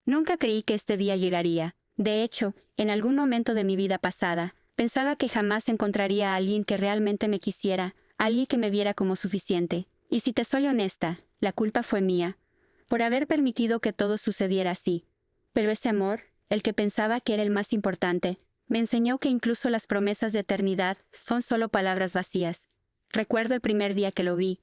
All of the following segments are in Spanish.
Nunca creí que este día llegaría. De hecho, en algún momento de mi vida pasada, pensaba que jamás encontraría a alguien que realmente me quisiera, alguien que me viera como suficiente. Y si te soy honesta, la culpa fue mía, por haber permitido que todo sucediera así. Pero ese amor, el que pensaba que era el más importante, me enseñó que incluso las promesas de eternidad son solo palabras vacías. Recuerdo el primer día que lo vi,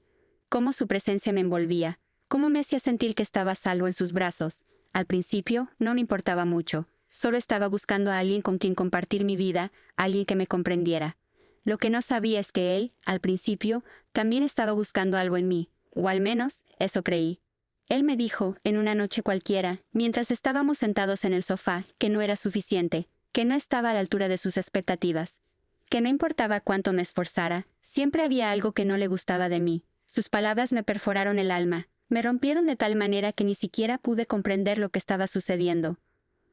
cómo su presencia me envolvía, cómo me hacía sentir que estaba a salvo en sus brazos. Al principio, no me importaba mucho. Solo estaba buscando a alguien con quien compartir mi vida, alguien que me comprendiera. Lo que no sabía es que él, al principio, también estaba buscando algo en mí, o al menos, eso creí. Él me dijo, en una noche cualquiera, mientras estábamos sentados en el sofá, que no era suficiente, que no estaba a la altura de sus expectativas, que no importaba cuánto me esforzara, siempre había algo que no le gustaba de mí. Sus palabras me perforaron el alma, me rompieron de tal manera que ni siquiera pude comprender lo que estaba sucediendo.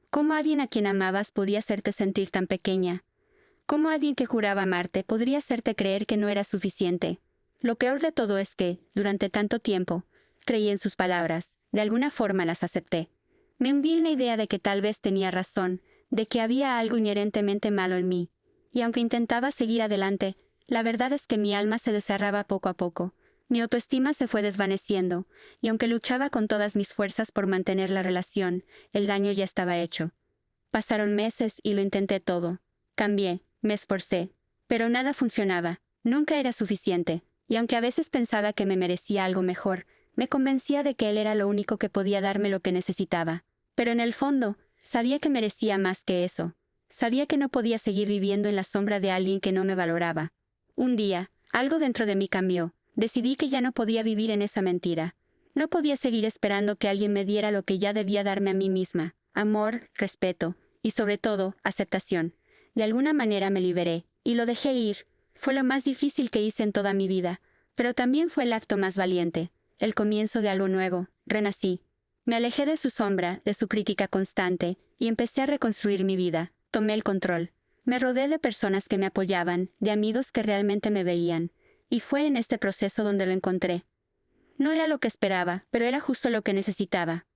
¿Cómo alguien a quien amabas podía hacerte sentir tan pequeña? ¿Cómo alguien que juraba amarte podría hacerte creer que no era suficiente? Lo peor de todo es que, durante tanto tiempo, creí en sus palabras, de alguna forma las acepté. Me hundí en la idea de que tal vez tenía razón, de que había algo inherentemente malo en mí. Y aunque intentaba seguir adelante, la verdad es que mi alma se descerraba poco a poco. Mi autoestima se fue desvaneciendo, y aunque luchaba con todas mis fuerzas por mantener la relación, el daño ya estaba hecho. Pasaron meses y lo intenté todo. Cambié, me esforcé, pero nada funcionaba, nunca era suficiente, y aunque a veces pensaba que me merecía algo mejor, me convencía de que él era lo único que podía darme lo que necesitaba. Pero en el fondo, sabía que merecía más que eso. Sabía que no podía seguir viviendo en la sombra de alguien que no me valoraba. Un día, algo dentro de mí cambió. Decidí que ya no podía vivir en esa mentira. No podía seguir esperando que alguien me diera lo que ya debía darme a mí misma: amor, respeto y, sobre todo, aceptación. De alguna manera me liberé, y lo dejé ir. Fue lo más difícil que hice en toda mi vida, pero también fue el acto más valiente, el comienzo de algo nuevo. Renací. Me alejé de su sombra, de su crítica constante, y empecé a reconstruir mi vida. Tomé el control. Me rodeé de personas que me apoyaban, de amigos que realmente me veían. Y fue en este proceso donde lo encontré. No era lo que esperaba, pero era justo lo que necesitaba.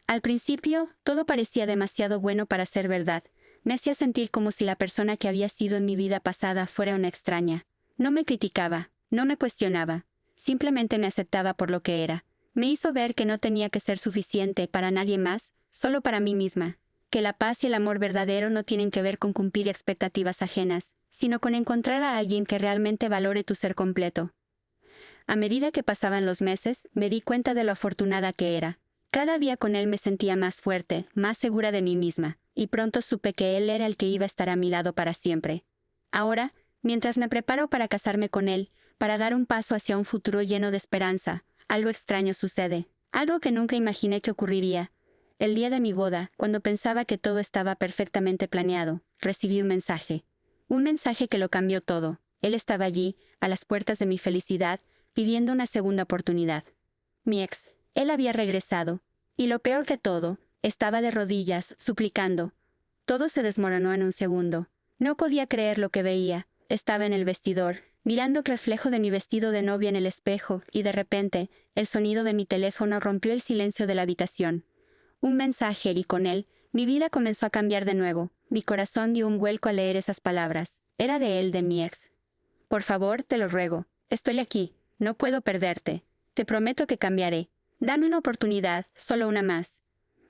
Al principio, todo parecía demasiado bueno para ser verdad. Me hacía sentir como si la persona que había sido en mi vida pasada fuera una extraña. No me criticaba, no me cuestionaba. Simplemente me aceptaba por lo que era. Me hizo ver que no tenía que ser suficiente para nadie más, solo para mí misma. Que la paz y el amor verdadero no tienen que ver con cumplir expectativas ajenas, sino con encontrar a alguien que realmente valore tu ser completo. A medida que pasaban los meses, me di cuenta de lo afortunada que era. Cada día con él me sentía más fuerte, más segura de mí misma, y pronto supe que él era el que iba a estar a mi lado para siempre. Ahora, mientras me preparo para casarme con él, para dar un paso hacia un futuro lleno de esperanza, algo extraño sucede, algo que nunca imaginé que ocurriría. El día de mi boda, cuando pensaba que todo estaba perfectamente planeado, recibí un mensaje. Un mensaje que lo cambió todo. Él estaba allí, a las puertas de mi felicidad, pidiendo una segunda oportunidad. Mi ex, él había regresado, y lo peor de todo, estaba de rodillas, suplicando. Todo se desmoronó en un segundo. No podía creer lo que veía. Estaba en el vestidor, mirando el reflejo de mi vestido de novia en el espejo, y de repente, el sonido de mi teléfono rompió el silencio de la habitación. Un mensaje, y con él, mi vida comenzó a cambiar de nuevo. Mi corazón dio un vuelco al leer esas palabras. Era de él, de mi ex. Por favor, te lo ruego. Estoy aquí. No puedo perderte. Te prometo que cambiaré. Dame una oportunidad, solo una más.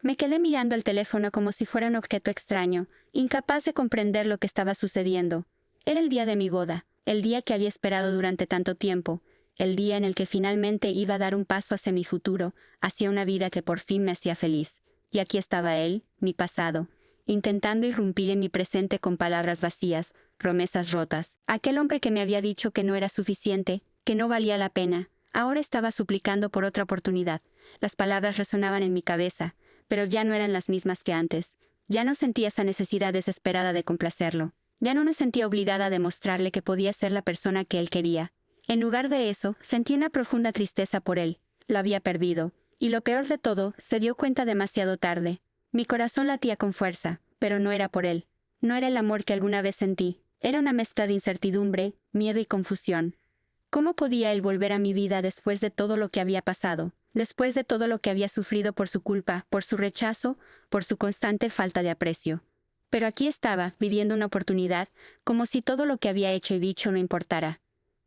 Me quedé mirando el teléfono como si fuera un objeto extraño, incapaz de comprender lo que estaba sucediendo. Era el día de mi boda, el día que había esperado durante tanto tiempo, el día en el que finalmente iba a dar un paso hacia mi futuro, hacia una vida que por fin me hacía feliz. Y aquí estaba él, mi pasado, intentando irrumpir en mi presente con palabras vacías, promesas rotas. Aquel hombre que me había dicho que no era suficiente, que no valía la pena, ahora estaba suplicando por otra oportunidad. Las palabras resonaban en mi cabeza, pero ya no eran las mismas que antes. Ya no sentía esa necesidad desesperada de complacerlo. Ya no me sentía obligada a demostrarle que podía ser la persona que él quería. En lugar de eso, sentí una profunda tristeza por él. Lo había perdido. Y lo peor de todo, se dio cuenta demasiado tarde. Mi corazón latía con fuerza, pero no era por él. No era el amor que alguna vez sentí. Era una mezcla de incertidumbre, miedo y confusión. ¿Cómo podía él volver a mi vida después de todo lo que había pasado? después de todo lo que había sufrido por su culpa, por su rechazo, por su constante falta de aprecio. Pero aquí estaba, pidiendo una oportunidad, como si todo lo que había hecho y dicho no importara.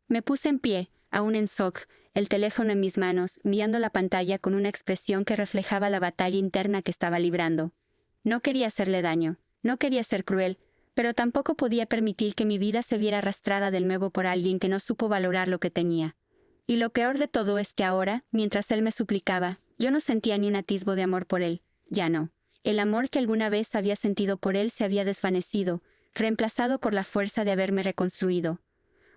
Me puse en pie, aún en shock, el teléfono en mis manos, mirando la pantalla con una expresión que reflejaba la batalla interna que estaba librando. No quería hacerle daño, no quería ser cruel, pero tampoco podía permitir que mi vida se viera arrastrada de nuevo por alguien que no supo valorar lo que tenía. Y lo peor de todo es que ahora, mientras él me suplicaba, yo no sentía ni un atisbo de amor por él, ya no. El amor que alguna vez había sentido por él se había desvanecido, reemplazado por la fuerza de haberme reconstruido.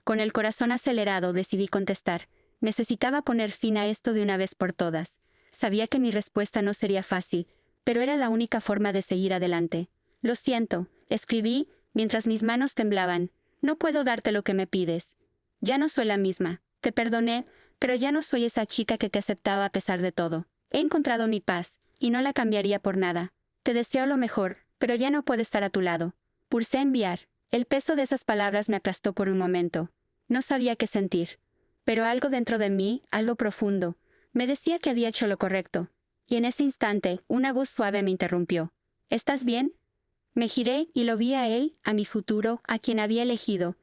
Con el corazón acelerado decidí contestar. Necesitaba poner fin a esto de una vez por todas. Sabía que mi respuesta no sería fácil, pero era la única forma de seguir adelante. Lo siento, escribí, mientras mis manos temblaban. No puedo darte lo que me pides. Ya no soy la misma. Te perdoné, pero ya no soy esa chica que te aceptaba a pesar de todo. He encontrado mi paz, y no la cambiaría por nada. Te deseo lo mejor, pero ya no puedo estar a tu lado. Pulsé enviar. El peso de esas palabras me aplastó por un momento. No sabía qué sentir. Pero algo dentro de mí, algo profundo, me decía que había hecho lo correcto. Y en ese instante, una voz suave me interrumpió. ¿Estás bien? Me giré y lo vi a él, a mi futuro, a quien había elegido.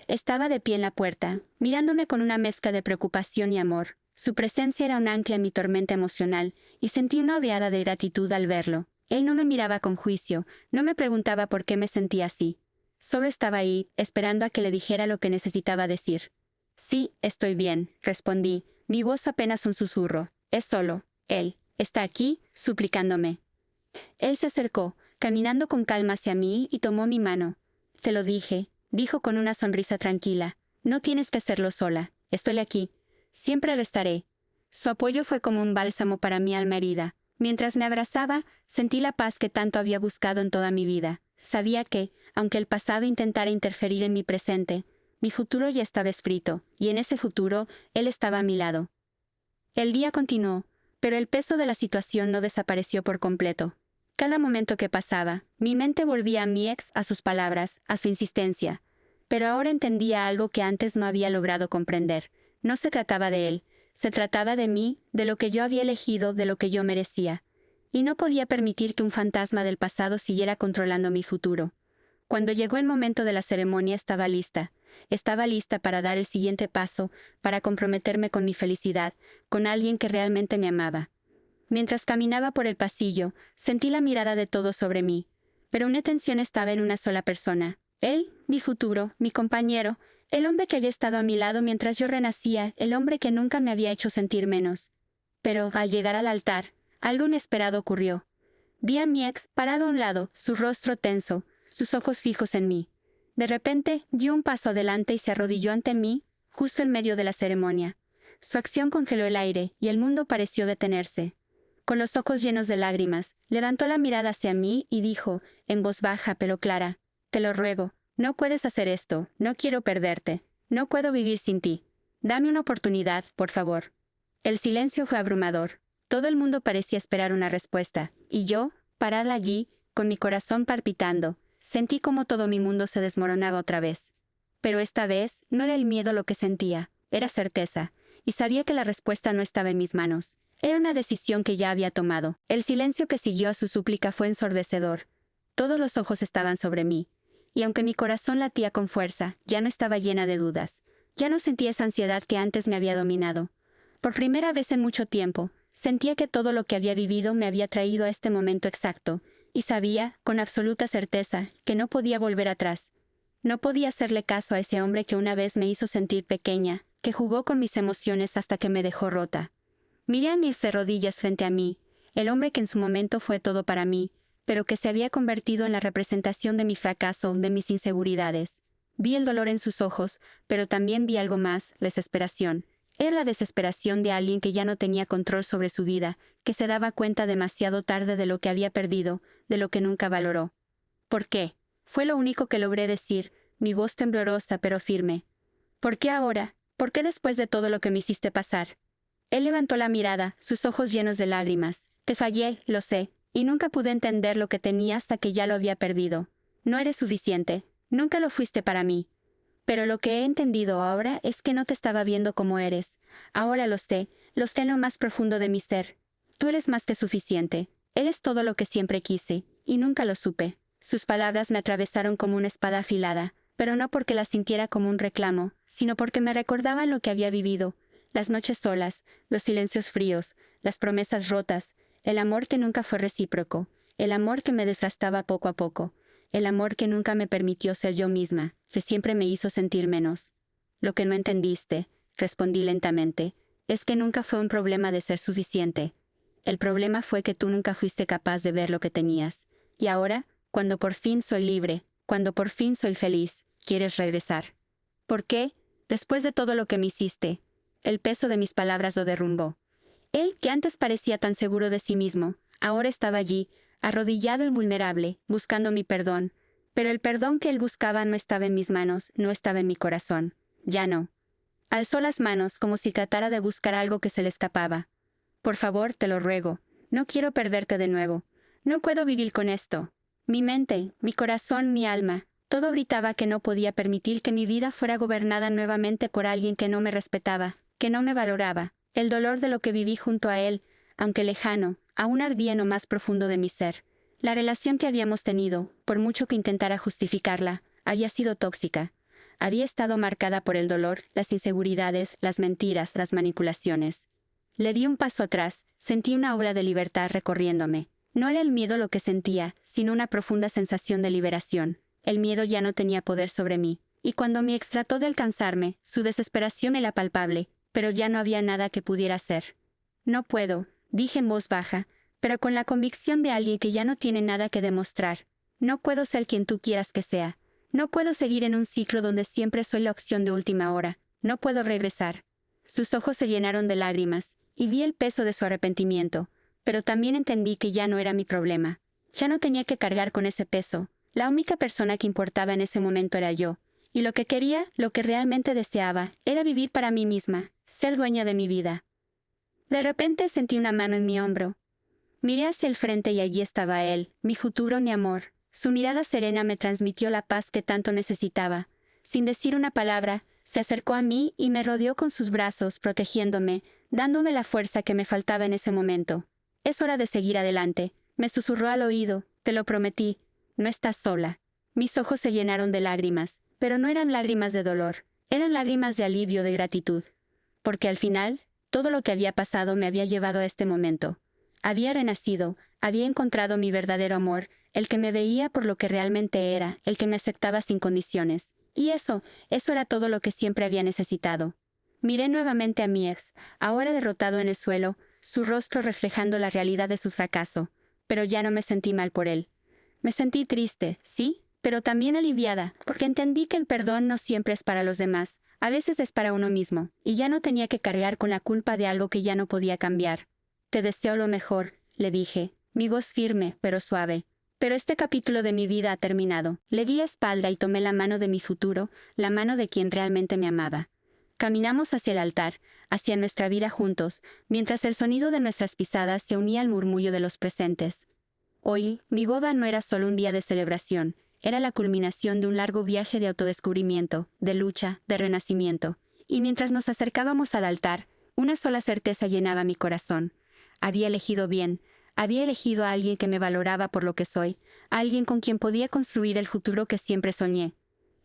Estaba de pie en la puerta, mirándome con una mezcla de preocupación y amor. Su presencia era un ancla en mi tormenta emocional, y sentí una oleada de gratitud al verlo. Él no me miraba con juicio, no me preguntaba por qué me sentía así. Solo estaba ahí, esperando a que le dijera lo que necesitaba decir. Sí, estoy bien, respondí, mi voz apenas un susurro. Es solo, él, está aquí, suplicándome. Él se acercó, caminando con calma hacia mí y tomó mi mano. Te lo dije, dijo con una sonrisa tranquila. No tienes que hacerlo sola, estoy aquí. Siempre lo estaré. Su apoyo fue como un bálsamo para mi alma herida. Mientras me abrazaba, sentí la paz que tanto había buscado en toda mi vida. Sabía que, aunque el pasado intentara interferir en mi presente, mi futuro ya estaba escrito, y en ese futuro, él estaba a mi lado. El día continuó, pero el peso de la situación no desapareció por completo. Cada momento que pasaba, mi mente volvía a mi ex, a sus palabras, a su insistencia. Pero ahora entendía algo que antes no había logrado comprender. No se trataba de él, se trataba de mí, de lo que yo había elegido, de lo que yo merecía. Y no podía permitir que un fantasma del pasado siguiera controlando mi futuro. Cuando llegó el momento de la ceremonia estaba lista. Estaba lista para dar el siguiente paso, para comprometerme con mi felicidad, con alguien que realmente me amaba. Mientras caminaba por el pasillo, sentí la mirada de todos sobre mí. Pero mi atención estaba en una sola persona. Él, mi futuro, mi compañero, el hombre que había estado a mi lado mientras yo renacía, el hombre que nunca me había hecho sentir menos. Pero, al llegar al altar, algo inesperado ocurrió. Vi a mi ex parado a un lado, su rostro tenso, sus ojos fijos en mí. De repente, dio un paso adelante y se arrodilló ante mí, justo en medio de la ceremonia. Su acción congeló el aire, y el mundo pareció detenerse. Con los ojos llenos de lágrimas, levantó la mirada hacia mí y dijo, en voz baja pero clara, «Te lo ruego, no puedes hacer esto, no quiero perderte, no puedo vivir sin ti. Dame una oportunidad, por favor». El silencio fue abrumador. Todo el mundo parecía esperar una respuesta, y yo, parada allí, con mi corazón palpitando, sentí como todo mi mundo se desmoronaba otra vez. Pero esta vez no era el miedo lo que sentía, era certeza, y sabía que la respuesta no estaba en mis manos. Era una decisión que ya había tomado. El silencio que siguió a su súplica fue ensordecedor. Todos los ojos estaban sobre mí, y aunque mi corazón latía con fuerza, ya no estaba llena de dudas. Ya no sentía esa ansiedad que antes me había dominado. Por primera vez en mucho tiempo, sentía que todo lo que había vivido me había traído a este momento exacto, y sabía, con absoluta certeza, que no podía volver atrás. No podía hacerle caso a ese hombre que una vez me hizo sentir pequeña, que jugó con mis emociones hasta que me dejó rota. Miré a mis rodillas frente a mí, el hombre que en su momento fue todo para mí, pero que se había convertido en la representación de mi fracaso, de mis inseguridades. Vi el dolor en sus ojos, pero también vi algo más, la desesperación. Era la desesperación de alguien que ya no tenía control sobre su vida, que se daba cuenta demasiado tarde de lo que había perdido, de lo que nunca valoró. ¿Por qué? Fue lo único que logré decir, mi voz temblorosa pero firme. ¿Por qué ahora? ¿Por qué después de todo lo que me hiciste pasar? Él levantó la mirada, sus ojos llenos de lágrimas. Te fallé, lo sé, y nunca pude entender lo que tenía hasta que ya lo había perdido. No eres suficiente, nunca lo fuiste para mí. Pero lo que he entendido ahora es que no te estaba viendo como eres. Ahora lo sé, Lo sé en lo más profundo de mi ser. Tú eres más que suficiente. Eres todo lo que siempre quise, y nunca lo supe. Sus palabras me atravesaron como una espada afilada, pero no porque las sintiera como un reclamo, sino porque me recordaban lo que había vivido, las noches solas, los silencios fríos, las promesas rotas, el amor que nunca fue recíproco, el amor que me desgastaba poco a poco, el amor que nunca me permitió ser yo misma, que siempre me hizo sentir menos. Lo que no entendiste, respondí lentamente, es que nunca fue un problema de ser suficiente. El problema fue que tú nunca fuiste capaz de ver lo que tenías. Y ahora, cuando por fin soy libre, cuando por fin soy feliz, quieres regresar. ¿Por qué? Después de todo lo que me hiciste. El peso de mis palabras lo derrumbó. Él, que antes parecía tan seguro de sí mismo, ahora estaba allí, arrodillado y vulnerable, buscando mi perdón. Pero el perdón que él buscaba no estaba en mis manos, no estaba en mi corazón. Ya no. Alzó las manos como si tratara de buscar algo que se le escapaba. Por favor, te lo ruego. No quiero perderte de nuevo. No puedo vivir con esto. Mi mente, mi corazón, mi alma, todo gritaba que no podía permitir que mi vida fuera gobernada nuevamente por alguien que no me respetaba, que no me valoraba. El dolor de lo que viví junto a él, aunque lejano, aún ardía en lo más profundo de mi ser. La relación que habíamos tenido, por mucho que intentara justificarla, había sido tóxica. Había estado marcada por el dolor, las inseguridades, las mentiras, las manipulaciones. Le di un paso atrás, sentí una ola de libertad recorriéndome. No era el miedo lo que sentía, sino una profunda sensación de liberación. El miedo ya no tenía poder sobre mí, y cuando mi ex trató de alcanzarme, su desesperación era palpable, pero ya no había nada que pudiera hacer. No puedo, dije en voz baja, pero con la convicción de alguien que ya no tiene nada que demostrar. No puedo ser quien tú quieras que sea. No puedo seguir en un ciclo donde siempre soy la opción de última hora. No puedo regresar. Sus ojos se llenaron de lágrimas, y vi el peso de su arrepentimiento, pero también entendí que ya no era mi problema. Ya no tenía que cargar con ese peso. La única persona que importaba en ese momento era yo, y lo que quería, lo que realmente deseaba, era vivir para mí misma, ser dueña de mi vida. De repente sentí una mano en mi hombro. Miré hacia el frente y allí estaba él, mi futuro, mi amor. Su mirada serena me transmitió la paz que tanto necesitaba. Sin decir una palabra, se acercó a mí y me rodeó con sus brazos, protegiéndome, dándome la fuerza que me faltaba en ese momento. Es hora de seguir adelante, me susurró al oído, te lo prometí, no estás sola. Mis ojos se llenaron de lágrimas, pero no eran lágrimas de dolor, eran lágrimas de alivio, de gratitud. Porque al final, todo lo que había pasado me había llevado a este momento. Había renacido, había encontrado mi verdadero amor, el que me veía por lo que realmente era, el que me aceptaba sin condiciones. Y eso era todo lo que siempre había necesitado. Miré nuevamente a mi ex, ahora derrotado en el suelo, su rostro reflejando la realidad de su fracaso, pero ya no me sentí mal por él. Me sentí triste, sí, pero también aliviada, porque entendí que el perdón no siempre es para los demás, a veces es para uno mismo, y ya no tenía que cargar con la culpa de algo que ya no podía cambiar. Te deseo lo mejor, le dije, mi voz firme, pero suave. Pero este capítulo de mi vida ha terminado. Le di la espalda y tomé la mano de mi futuro, la mano de quien realmente me amaba. Caminamos hacia el altar, hacia nuestra vida juntos, mientras el sonido de nuestras pisadas se unía al murmullo de los presentes. Hoy, mi boda no era solo un día de celebración, era la culminación de un largo viaje de autodescubrimiento, de lucha, de renacimiento. Y mientras nos acercábamos al altar, una sola certeza llenaba mi corazón. Había elegido bien, había elegido a alguien que me valoraba por lo que soy, a alguien con quien podía construir el futuro que siempre soñé.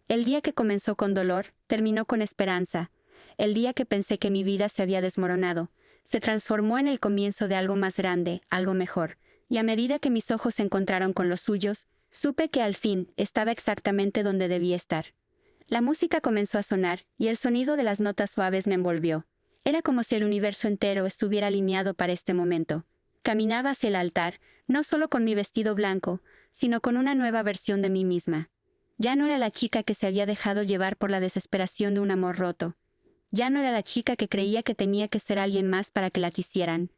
El día que comenzó con dolor, terminó con esperanza. El día que pensé que mi vida se había desmoronado, se transformó en el comienzo de algo más grande, algo mejor. Y a medida que mis ojos se encontraron con los suyos, supe que al fin estaba exactamente donde debía estar. La música comenzó a sonar, y el sonido de las notas suaves me envolvió. Era como si el universo entero estuviera alineado para este momento. Caminaba hacia el altar, no solo con mi vestido blanco, sino con una nueva versión de mí misma. Ya no era la chica que se había dejado llevar por la desesperación de un amor roto. Ya no era la chica que creía que tenía que ser alguien más para que la quisieran.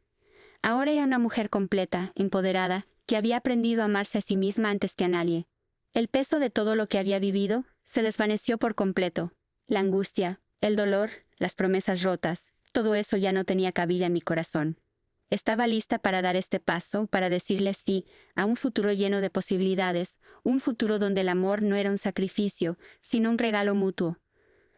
Ahora era una mujer completa, empoderada, que había aprendido a amarse a sí misma antes que a nadie. El peso de todo lo que había vivido se desvaneció por completo. La angustia, el dolor, las promesas rotas, todo eso ya no tenía cabida en mi corazón. Estaba lista para dar este paso, para decirle sí a un futuro lleno de posibilidades, un futuro donde el amor no era un sacrificio, sino un regalo mutuo.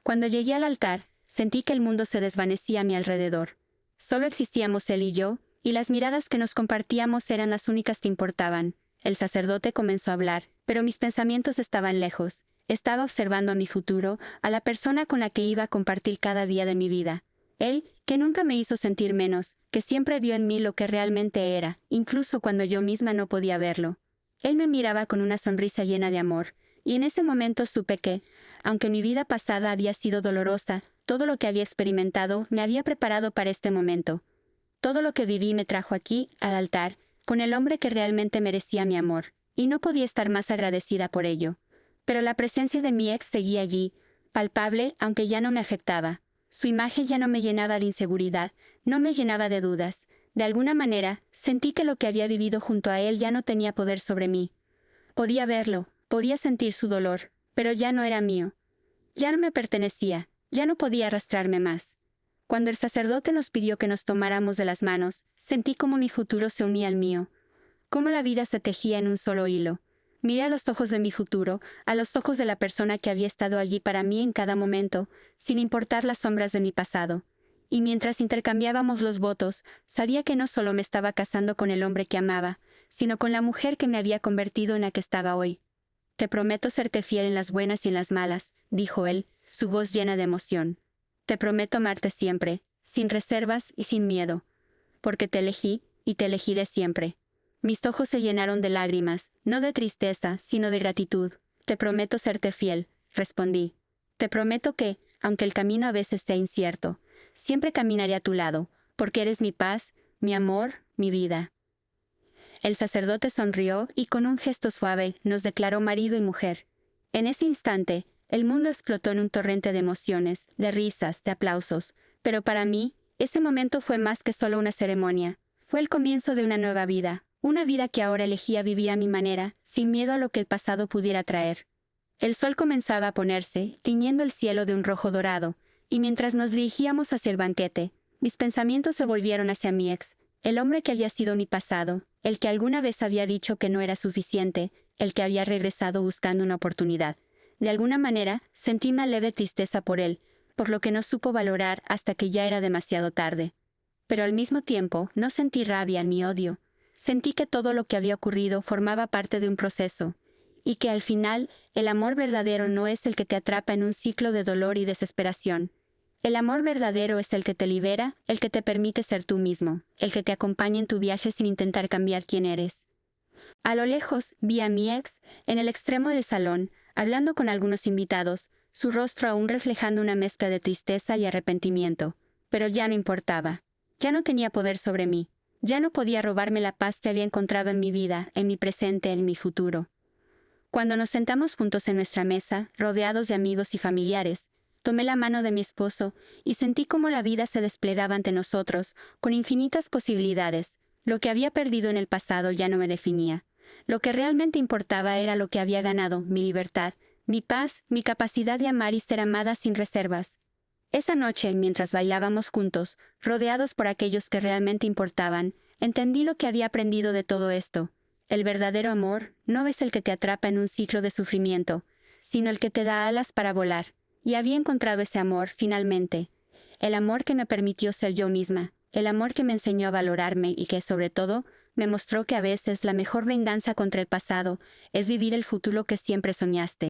Cuando llegué al altar, sentí que el mundo se desvanecía a mi alrededor. Solo existíamos él y yo, y las miradas que nos compartíamos eran las únicas que importaban. El sacerdote comenzó a hablar, pero mis pensamientos estaban lejos. Estaba observando a mi futuro, a la persona con la que iba a compartir cada día de mi vida. Él, que nunca me hizo sentir menos, que siempre vio en mí lo que realmente era, incluso cuando yo misma no podía verlo. Él me miraba con una sonrisa llena de amor, y en ese momento supe que, aunque mi vida pasada había sido dolorosa, todo lo que había experimentado me había preparado para este momento. Todo lo que viví me trajo aquí, al altar, con el hombre que realmente merecía mi amor, y no podía estar más agradecida por ello. Pero la presencia de mi ex seguía allí, palpable, aunque ya no me afectaba. Su imagen ya no me llenaba de inseguridad, no me llenaba de dudas. De alguna manera, sentí que lo que había vivido junto a él ya no tenía poder sobre mí. Podía verlo, podía sentir su dolor, pero ya no era mío. Ya no me pertenecía, ya no podía arrastrarme más. Cuando el sacerdote nos pidió que nos tomáramos de las manos, sentí como mi futuro se unía al mío, cómo la vida se tejía en un solo hilo. Miré a los ojos de mi futuro, a los ojos de la persona que había estado allí para mí en cada momento, sin importar las sombras de mi pasado. Y mientras intercambiábamos los votos, sabía que no solo me estaba casando con el hombre que amaba, sino con la mujer que me había convertido en la que estaba hoy. «Te prometo serte fiel en las buenas y en las malas», dijo él, su voz llena de emoción. «Te prometo amarte siempre, sin reservas y sin miedo, porque te elegí y te elegiré siempre». Mis ojos se llenaron de lágrimas, no de tristeza, sino de gratitud. «Te prometo serte fiel», respondí. «Te prometo que, aunque el camino a veces sea incierto, siempre caminaré a tu lado, porque eres mi paz, mi amor, mi vida». El sacerdote sonrió y con un gesto suave nos declaró marido y mujer. En ese instante, el mundo explotó en un torrente de emociones, de risas, de aplausos. Pero para mí, ese momento fue más que solo una ceremonia. Fue el comienzo de una nueva vida, una vida que ahora elegía vivir a mi manera, sin miedo a lo que el pasado pudiera traer. El sol comenzaba a ponerse, tiñendo el cielo de un rojo dorado, y mientras nos dirigíamos hacia el banquete, mis pensamientos se volvieron hacia mi ex, el hombre que había sido mi pasado, el que alguna vez había dicho que no era suficiente, el que había regresado buscando una oportunidad. De alguna manera, sentí una leve tristeza por él, por lo que no supo valorar hasta que ya era demasiado tarde. Pero al mismo tiempo, no sentí rabia ni odio. Sentí que todo lo que había ocurrido formaba parte de un proceso, y que al final, el amor verdadero no es el que te atrapa en un ciclo de dolor y desesperación. El amor verdadero es el que te libera, el que te permite ser tú mismo, el que te acompaña en tu viaje sin intentar cambiar quién eres. A lo lejos, vi a mi ex, en el extremo del salón, hablando con algunos invitados, su rostro aún reflejando una mezcla de tristeza y arrepentimiento. Pero ya no importaba. Ya no tenía poder sobre mí. Ya no podía robarme la paz que había encontrado en mi vida, en mi presente, en mi futuro. Cuando nos sentamos juntos en nuestra mesa, rodeados de amigos y familiares, tomé la mano de mi esposo y sentí cómo la vida se desplegaba ante nosotros, con infinitas posibilidades. Lo que había perdido en el pasado ya no me definía. Lo que realmente importaba era lo que había ganado, mi libertad, mi paz, mi capacidad de amar y ser amada sin reservas. Esa noche, mientras bailábamos juntos, rodeados por aquellos que realmente importaban, entendí lo que había aprendido de todo esto. El verdadero amor no es el que te atrapa en un ciclo de sufrimiento, sino el que te da alas para volar. Y había encontrado ese amor, finalmente. El amor que me permitió ser yo misma, el amor que me enseñó a valorarme y que, sobre todo, me mostró que a veces la mejor venganza contra el pasado es vivir el futuro que siempre soñaste.